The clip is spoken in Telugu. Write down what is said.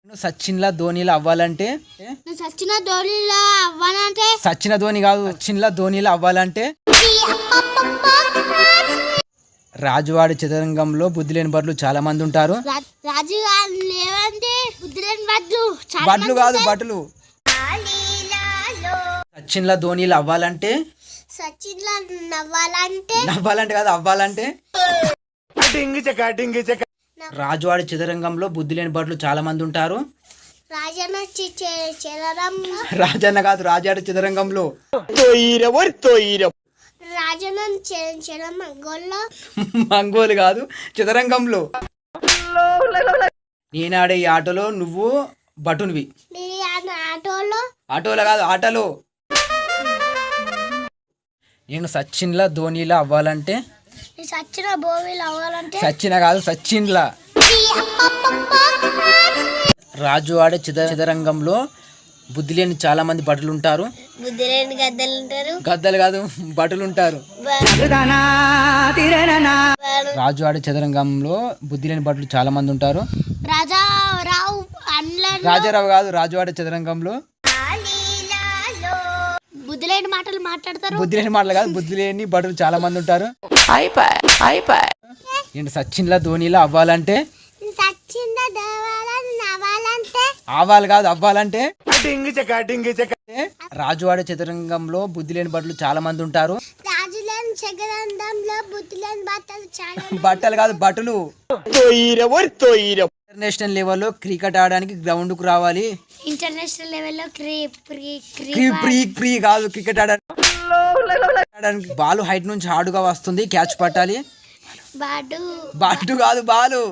నువ్వు సచిన్లా ధోనిలా అవ్వాలంటే సచిన ధోని కాదు సచిన్లా ధోనిలా అవ్వాలంటే రాజువాడి చదరంగంలో బుద్ధి లేని బట్లు చాలా మంది ఉంటారు. బట్లు కాదు బట్లు. సచిన్లా ధోనిలా అవ్వాలంటే నవ్వాలంటే కాదు అవ్వాలంటే రాజువాడి చదరంగంలో బుద్ధి లేని బట్లు చాలా మంది ఉంటారు. రాజన్న కాదు రాజాడి చదరంగంలో మంగోలు కాదు చదరంగంలో. నేనాడే ఈ ఆటలో నువ్వు బటునివి. ఆటోలో కాదు ఆటలో. నేను సచిన్లా ధోనిలా అవ్వాలంటే సచిన కాదు సచిన్లా. రాజు ఆడే చదరంగంలో బుద్ధి లేని చాలా మంది భటులు ఉంటారు. గద్దలు కాదు భటులు ఉంటారు. రాజు ఆడే చదరంగంలో బుద్ధి లేని భటులు చాలా మంది ఉంటారు. రాజారావు కాదు రాజు ఆడే చదరంగంలో బుద్ధి లేని మాటలు కాదు బుద్ధి లేని భటులు చాలా మంది ఉంటారు. నేను సచిన్లా ధోనిలా అవ్వాలంటే ఆవాలి కాదు అవ్వాలంటే రాజువాడే చదరంగంలో బుద్ధి లేని బట్టలు చాలా మంది ఉంటారు. బట్టలు కాదు బట్టలు. ఇంటర్నేషనల్ లెవెల్లో క్రికెట్ ఆడడానికి గ్రౌండ్ కు రావాలి. ఇంటర్నేషనల్ లెవెల్లో కాదు క్రికెట్ ఆడడానికి బాల్ హైట్ నుంచి హార్డ్గా వస్తుంది. క్యాచ్ పట్టాలి. బాటు కాదు బాలు.